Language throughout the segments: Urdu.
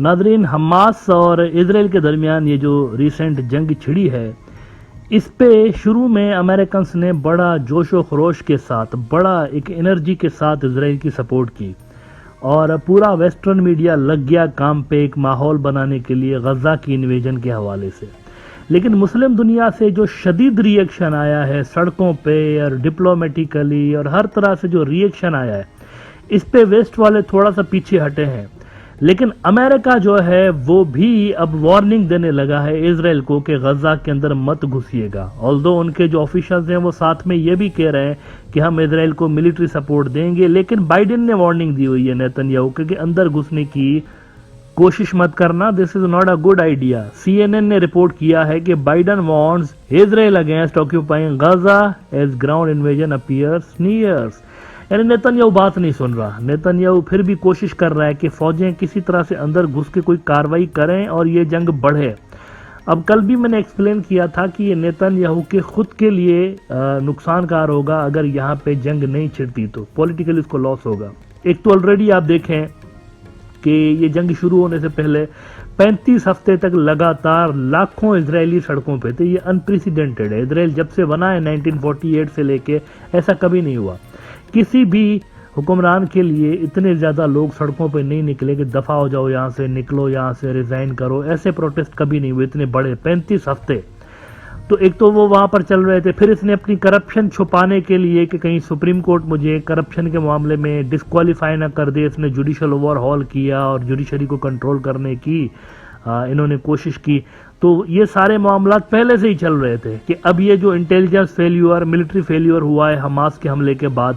ناظرین، حماس اور اسرائیل کے درمیان یہ جو ریسنٹ جنگ چھڑی ہے، اس پہ شروع میں امریکنس نے بڑا جوش و خروش کے ساتھ، بڑا ایک انرجی کے ساتھ اسرائیل کی سپورٹ کی، اور پورا ویسٹرن میڈیا لگ گیا کام پہ ایک ماحول بنانے کے لیے غزہ کی انویژن کے حوالے سے۔ لیکن مسلم دنیا سے جو شدید ری ایکشن آیا ہے سڑکوں پہ اور ڈپلومیٹیکلی اور ہر طرح سے جو ری ایکشن آیا ہے، اس پہ ویسٹ والے تھوڑا سا پیچھے ہٹے ہیں۔ لیکن امریکہ جو ہے وہ بھی اب وارننگ دینے لگا ہے اسرائیل کو کہ غزہ کے اندر مت گھسیے گا، although ان کے جو آفیشلز ہیں وہ ساتھ میں یہ بھی کہہ رہے ہیں کہ ہم اسرائیل کو ملٹری سپورٹ دیں گے، لیکن بائیڈن نے وارننگ دی ہوئی ہے نیتن یاہو کہ اندر گھسنے کی کوشش مت کرنا، this is not a good idea. C N N نے رپورٹ کیا ہے کہ Biden warns Israel against occupying Gaza as ground invasion appears nears, یعنی نیتن یاہو بات نہیں سن رہا۔ نیتن یاہو پھر بھی کوشش کر رہا ہے کہ فوجیں کسی طرح سے اندر گھس کے کوئی کاروائی کریں اور یہ جنگ بڑھے۔ اب کل بھی میں نے ایکسپلین کیا تھا کہ یہ نیتن یاہو کے خود کے لیے نقصان کار ہوگا اگر یہاں پہ جنگ نہیں چھڑتی تو پولیٹیکلی اس کو لاس ہوگا۔ ایک تو آلریڈی آپ دیکھیں کہ یہ جنگ شروع ہونے سے پہلے 35 ہفتے تک لگاتار لاکھوں اسرائیلی سڑکوں پہ تھے۔ یہ انپریسیڈنٹڈ ہے، اسرائیل جب سے بنا ہے 1948 سے لے کے ایسا کبھی نہیں ہوا۔ کسی بھی حکمران کے لیے اتنے زیادہ لوگ سڑکوں پہ نہیں نکلے کہ دفع ہو جاؤ یہاں سے، نکلو یہاں سے، ریزائن کرو، ایسے پروٹیسٹ کبھی نہیں ہوئے اتنے بڑے 35 ہفتے۔ تو ایک تو وہ وہاں پر چل رہے تھے، پھر اس نے اپنی کرپشن چھپانے کے لیے کہ کہیں سپریم کورٹ مجھے کرپشن کے معاملے میں ڈسکوالیفائی نہ کر دے، اس نے جوڈیشل اوور ہال کیا اور جوڈیشری کو کنٹرول کرنے کی انہوں نے کوشش کی۔ تو یہ سارے معاملات پہلے سے ہی چل رہے تھے کہ اب یہ جو انٹیلیجنس فیلیور، ملٹری فیلیور ہوا ہے حماس کے حملے کے بعد،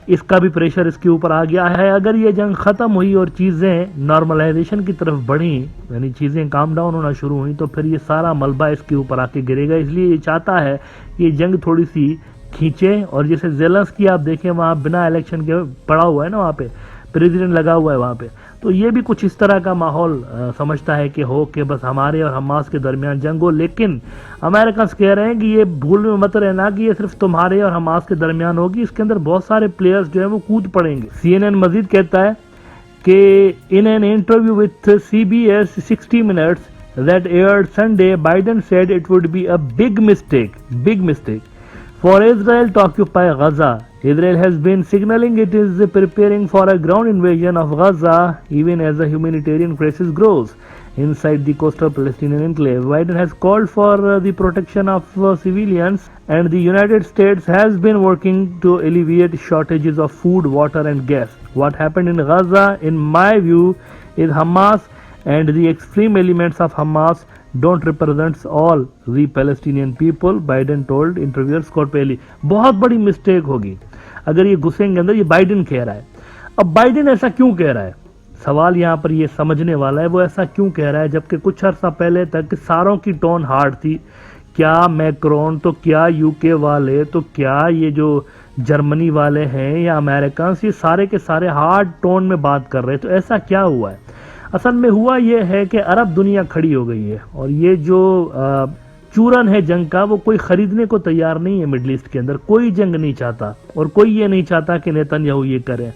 اس کا بھی پریشر اس کے اوپر آ گیا ہے۔ اگر یہ جنگ ختم ہوئی اور چیزیں نارملائزیشن کی طرف بڑھیں، یعنی چیزیں کام ڈاؤن ہونا شروع ہوئیں، تو پھر یہ سارا ملبہ اس کے اوپر آ کے گرے گا۔ اس لیے یہ چاہتا ہے کہ یہ جنگ تھوڑی سی کھینچے، اور جیسے زیلنسکی آپ دیکھیں وہاں بنا الیکشن کے پڑا ہوا ہے نا، وہاں پہ پریزیڈنٹ لگا ہوا ہے وہاں پہ، تو یہ بھی کچھ اس طرح کا ماحول سمجھتا ہے کہ ہو کہ بس ہمارے اور حماس کے درمیان جنگ ہو۔ لیکن امریکنس کہہ رہے ہیں کہ یہ بھول میں مت رہنا کہ یہ صرف تمہارے اور حماس کے درمیان ہوگی، اس کے اندر بہت سارے پلیئرز جو ہیں وہ کود پڑیں گے۔ سی این این مزید کہتا ہے کہ in an interview with C B S 60 minutes that aired Sunday, Biden said it would be a big mistake for Israel to occupy Gaza. Israel has been signaling it is preparing for a ground invasion of Gaza even as the humanitarian crisis grows inside the coastal Palestinian enclave. Biden has called for the protection of civilians, and the United States has been working to alleviate shortages of food, water and gas. What happened in Gaza, in my view, is Hamas and the extreme elements of Hamas don't represent all the Palestinian people, Biden told interviewers Scott Pelley. بہت بڑی مسٹیک ہوگی اگر یہ گھسیں گے اندر، یہ بائیڈن کہہ رہا ہے۔ اب بائیڈن ایسا کیوں کہہ رہا ہے؟ سوال یہاں پر یہ سمجھنے والا ہے، وہ ایسا کیوں کہہ رہا ہے جبکہ کچھ عرصہ پہلے تک ساروں کی ٹون ہارڈ تھی؟ کیا میکرون تو کیا یو کے والے تو کیا یہ جو جرمنی والے ہیں یا امریکنس، یہ سارے کے سارے ہارڈ ٹون میں بات کر رہے، تو ایسا کیا ہوا ہے؟ اصل میں ہوا یہ ہے کہ عرب دنیا کھڑی ہو گئی ہے، اور یہ جو چورن ہے جنگ کا وہ کوئی خریدنے کو تیار نہیں ہے۔ مڈل ایسٹ کے اندر کوئی جنگ نہیں چاہتا، اور کوئی یہ نہیں چاہتا کہ نیتن یاہو یہ کرے۔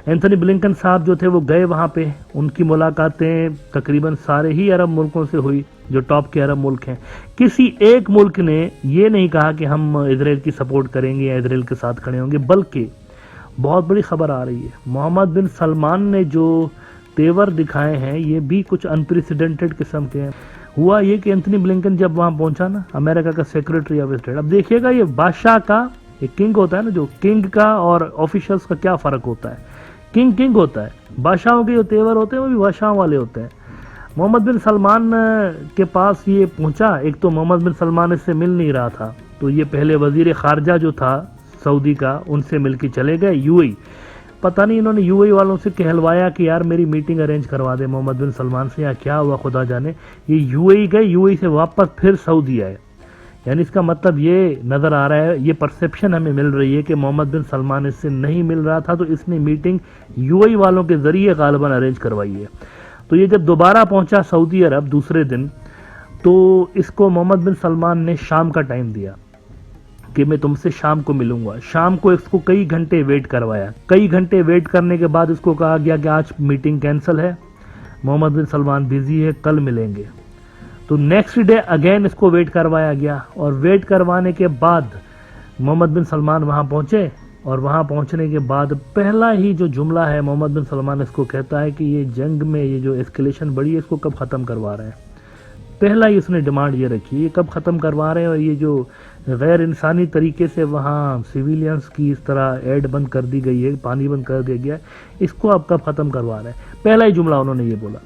اینتھنی بلنکن صاحب جو تھے وہ گئے وہاں پہ، ان کی ملاقاتیں تقریباً سارے ہی عرب ملکوں سے ہوئی جو ٹاپ کے عرب ملک ہیں۔ کسی ایک ملک نے یہ نہیں کہا کہ ہم اسرائیل کی سپورٹ کریں گے یا اسرائیل کے ساتھ کھڑے ہوں گے، بلکہ بہت بڑی خبر آ رہی ہے، محمد بن سلمان نے جو تیور دکھائے ہیں یہ بھی کچھ انپریسیڈنٹڈ قسم کے ہیں۔ ہوا یہ کہ اینتھنی بلنکن جب وہاں پہنچا نا، امریکہ کا سیکرٹری آف اسٹیٹ، اب دیکھیے گا یہ بادشاہ کا، ایک کنگ ہوتا ہے نا، جو کنگ کا اور آفیشلز کا کیا فرق ہوتا ہے؟ کنگ ہوتا ہے، بادشاہوں کے جو تیور ہوتے ہیں وہ بھی بادشاہوں والے ہوتے ہیں۔ محمد بن سلمان کے پاس یہ پہنچا، ایک تو محمد بن سلمان اس سے مل نہیں رہا تھا، تو یہ پہلے وزیر خارجہ جو تھا سعودی کا، ان سے مل کے چلے گئے یو اے۔ پتہ نہیں انہوں نے یو اے والوں سے کہلوایا کہ یار میری میٹنگ ارینج کروا دے محمد بن سلمان سے، یا کیا ہوا خدا جانے۔ یہ یو اے گئے، یو اے سے واپس پھر سعودی آئے، یعنی اس کا مطلب یہ نظر آ رہا ہے، یہ پرسیپشن ہمیں مل رہی ہے کہ محمد بن سلمان اس سے نہیں مل رہا تھا، تو اس نے میٹنگ یو اے والوں کے ذریعے غالباً ارینج کروائی ہے۔ تو یہ جب دوبارہ پہنچا سعودی عرب دوسرے دن، تو اس کو محمد بن سلمان نے شام کا ٹائم دیا کہ میں تم سے شام کو ملوں گا۔ شام کو اس کو کئی گھنٹے ویٹ کروایا، کئی گھنٹے ویٹ کرنے کے بعد اس کو کہا گیا کہ آج میٹنگ کینسل ہے، محمد بن سلمان بزی ہے، کل ملیں گے. تو نیکسٹ ڈے اگین اس کو ویٹ کروایا گیا، اور ویٹ کروانے کے بعد محمد بن سلمان وہاں پہنچے، اور وہاں پہنچنے کے بعد پہلا ہی جو جملہ ہے محمد بن سلمان اس کو کہتا ہے کہ یہ جنگ میں یہ جو اسکیلیشن بڑھی ہے اس کو کب ختم کروا رہے ہیں. پہلا ہی اس نے ڈیمانڈ یہ رکھی یہ کب ختم کروا رہے ہیں، اور یہ جو غیر انسانی طریقے سے وہاں سویلینز کی اس طرح ایڈ بند کر دی گئی ہے، پانی بند کر دیا گیا ہے، اس کو آپ کب ختم کروا رہے ہیں. پہلا ہی جملہ انہوں نے یہ بولا.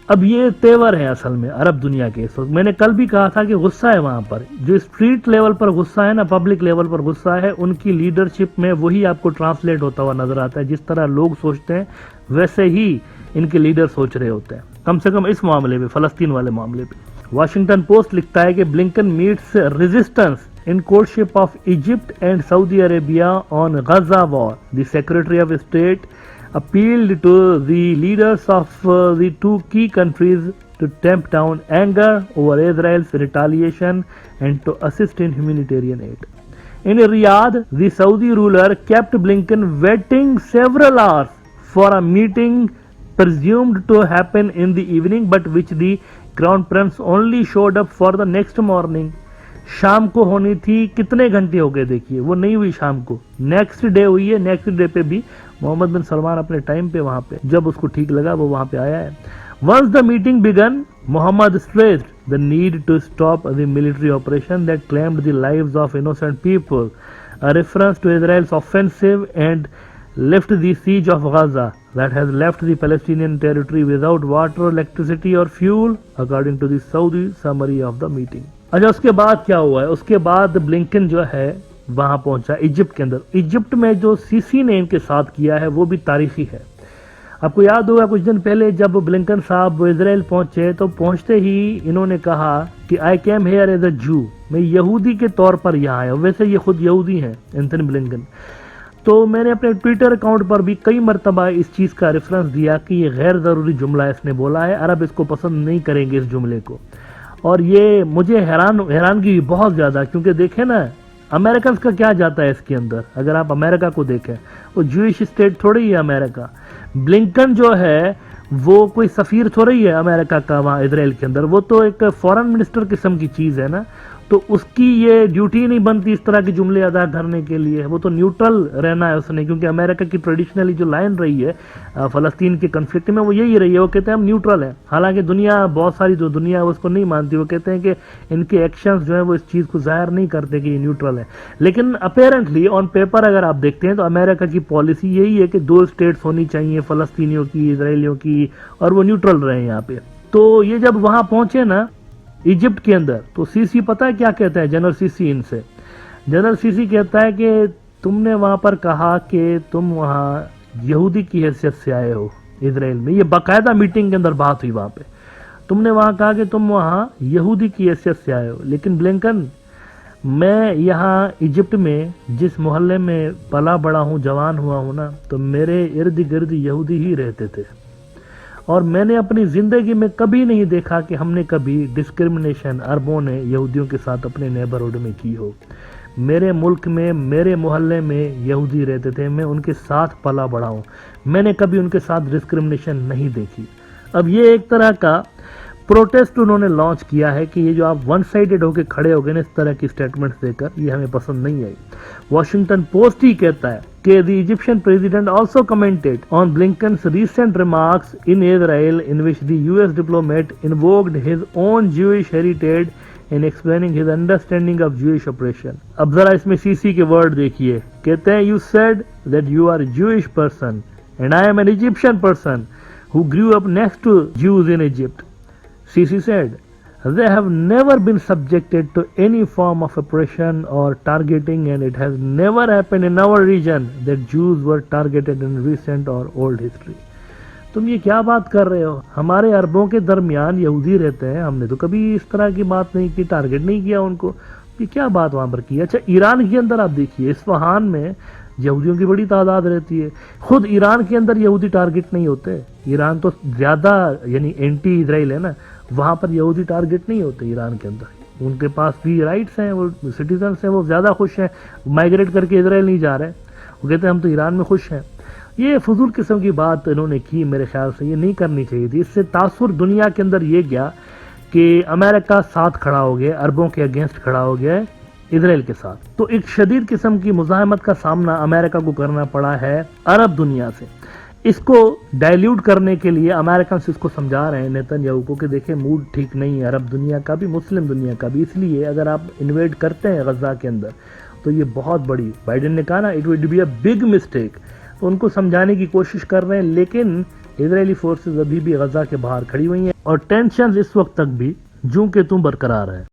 اب یہ تیور ہے اصل میں عرب دنیا کے اس وقت. میں نے کل بھی کہا تھا کہ غصہ ہے وہاں پر، جو اسٹریٹ لیول پر غصہ ہے نا، پبلک لیول پر غصہ ہے، ان کی لیڈرشپ میں وہی آپ کو ٹرانسلیٹ ہوتا ہوا نظر آتا ہے. جس طرح لوگ سوچتے ہیں ویسے ہی ان کے لیڈر سوچ رہے ہوتے ہیں، کم سے کم اس معاملے پہ، فلسطین والے معاملے پہ. واشنگٹن پوسٹ لکھتا ہے کہ Blinken meets resistance in courtship of Egypt and Saudi Arabia on Gaza war. The Secretary of State appealed to the leaders of the two key countries to tamp down anger over Israel's retaliation and to assist in humanitarian aid. In Riyadh, the Saudi ruler kept Blinken waiting several hours for a meeting presumed to happen in the evening, but which the Crown Prince only showed up for the next morning. شام کو ہونی تھی، کتنے گھنٹے ہو گئے دیکھیے، وہ نہیں ہوئی شام کو، نیکسٹ ڈے ہوئی ہے. نیکسٹ ڈے پہ بھی محمد بن سلمان اپنے ٹائم پہ وہاں پہ جب اس کو ٹھیک لگا وہ وہاں پہ آیا ہے. Once the meeting began, Muhammad stressed the need to stop the military operation that claimed the lives of innocent people, a reference to Israel's offensive and lift the siege of Gaza that has left the Palestinian territory without water, electricity or fuel, according to the Saudi summary of the meeting. اچھا اس کے بعد کیا ہوا ہے؟ اس کے بعد بلنکن جو ہے وہاں پہنچا ایجپٹ کے اندر. ایجپٹ میں جو سی سی نے ان کے ساتھ کیا ہے وہ بھی تاریخی ہے. آپ کو یاد ہوگا کچھ دن پہلے جب بلنکن صاحب اسرائیل پہنچے تو پہنچتے ہی انہوں نے کہا کہ I came here as a جو، میں یہودی کے طور پر یہاں آیا ہوں. ویسے یہ خود یہودی ہیں اینتھنی بلنکن. تو میں نے اپنے ٹویٹر اکاؤنٹ پر بھی کئی مرتبہ اس چیز کا ریفرنس دیا کہ یہ غیر ضروری جملہ اس نے بولا ہے، عرب اس کو پسند نہیں کریں گے اس جملے کو. اور یہ مجھے حیرانگی بہت زیادہ، کیونکہ دیکھیں نا امریکنز کا کیا جاتا ہے اس کے اندر. اگر آپ امریکہ کو دیکھیں وہ جوئش اسٹیٹ تھوڑی ہے امریکہ. بلنکن جو ہے وہ کوئی سفیر تھوڑی ہے امریکہ کا وہاں اسرائیل کے اندر، وہ تو ایک فورن منسٹر قسم کی چیز ہے نا. تو اس کی یہ ڈیوٹی نہیں بنتی اس طرح کے جملے ادا کرنے کے لیے. وہ تو نیوٹرل رہنا ہے اس نے، کیونکہ امریکہ کی ٹریڈیشنلی جو لائن رہی ہے فلسطین کے کنفلکٹ میں وہ یہی رہی ہے. وہ کہتے ہیں ہم نیوٹرل ہیں، حالانکہ دنیا بہت ساری جو دنیا اس کو نہیں مانتی. وہ کہتے ہیں کہ ان کے ایکشنز جو ہیں وہ اس چیز کو ظاہر نہیں کرتے کہ یہ نیوٹرل ہے. لیکن اپیرنٹلی آن پیپر اگر آپ دیکھتے ہیں تو امریکہ کی پالیسی یہی ہے کہ دو اسٹیٹس ہونی چاہیے، فلسطینیوں کی، اسرائیلیوں کی، اور وہ نیوٹرل رہے یہاں پہ. تو یہ جب وہاں پہنچے نا ایجپٹ کے اندر تو سی سی پتہ ہے کیا کہتا ہے جنرل سی سی ان سے؟ جنرل سی سی کہتا ہے کہ تم نے وہاں پر کہا کہ تم وہاں یہودی کی حیثیت سے آئے ہو اسرائیل میں. یہ باقاعدہ میٹنگ کے اندر بات ہوئی وہاں پہ. تم نے وہاں کہا کہ تم وہاں یہودی کی حیثیت سے آئے ہو، لیکن بلنکن میں یہاں ایجپٹ میں جس محلے میں پلا بڑا ہوں، جوان ہوا ہوں نا، تو میرے ارد گرد یہودی ہی رہتے تھے. اور میں نے اپنی زندگی میں کبھی نہیں دیکھا کہ ہم نے کبھی ڈسکرمنیشن عربوں نے یہودیوں کے ساتھ اپنے نیبرہڈ میں کی ہو. میرے ملک میں، میرے محلے میں یہودی رہتے تھے، میں ان کے ساتھ پلا بڑا ہوں، میں نے کبھی ان کے ساتھ ڈسکرمنیشن نہیں دیکھی. اب یہ ایک طرح کا پروٹیسٹ انہوں نے لانچ کیا ہے کہ یہ جو آپ ون سائیڈڈ ہو کے کھڑے ہو گئے نا اس طرح کی سٹیٹمنٹس دے کر، یہ ہمیں پسند نہیں آئی. واشنگٹن پوسٹ ہی کہتا ہے کہ the Egyptian president also commented on Blinken's recent remarks in Israel in which the US diplomat invoked his own Jewish heritage in explaining his understanding of Jewish oppression. اب ذرا اس میں سی سی کے ورڈ دیکھیے. کہتے ہیں you said that you are a Jewish person and I am an Egyptian person who grew up next to Jews in Egypt. Sisi said, they have never been subjected to any form of oppression or targeting, and it has never happened in our region that Jews were targeted in recent or old history. تم یہ کیا بات کر رہے ہو؟ ہمارے عربوں کے درمیان یہودی رہتے ہیں، ہم نے تو کبھی اس طرح کی بات نہیں کی، ٹارگٹ نہیں کیا ان کو. یہ کیا بات وہاں پر کی؟ اچھا ایران کے اندر آپ دیکھیے، اصفہان میں یہودیوں کی بڑی تعداد رہتی ہے. خود ایران کے اندر یہودی ٹارگٹ نہیں ہوتے. ایران تو زیادہ یعنی اینٹی اسرائیل ہے نا، وہاں پر یہودی ٹارگٹ نہیں ہوتے ایران کے اندر. ان کے پاس بھی رائٹس ہیں، وہ سٹیزنس ہیں، وہ زیادہ خوش ہیں، مائگریٹ کر کے اسرائیل نہیں جا رہے. وہ کہتے ہیں ہم تو ایران میں خوش ہیں. یہ فضول قسم کی بات انہوں نے کی، میرے خیال سے یہ نہیں کرنی چاہیے تھی. اس سے تاثر دنیا کے اندر یہ گیا کہ امریکہ ساتھ کھڑا ہو گیا، عربوں کے اگینسٹ کھڑا ہو گیا ہے اسرائیل کے ساتھ. تو ایک شدید قسم کی مزاحمت کا سامنا امریکہ کو کرنا پڑا ہے عرب دنیا سے. اس کو ڈائلیوٹ کرنے کے لیے امریکنس اس کو سمجھا رہے ہیں نیتن یاہو کو کہ دیکھیں موڈ ٹھیک نہیں ہے عرب دنیا کا بھی، مسلم دنیا کا بھی، اس لیے اگر آپ انویڈ کرتے ہیں غزہ کے اندر تو یہ بہت بڑی، بائیڈن نے کہا نا it would be a big mistake. تو ان کو سمجھانے کی کوشش کر رہے ہیں، لیکن اسرائیلی فورسز ابھی بھی غزہ کے باہر کھڑی ہوئی ہیں اور ٹینشنز اس وقت تک بھی جوں کہ توں برقرار ہے.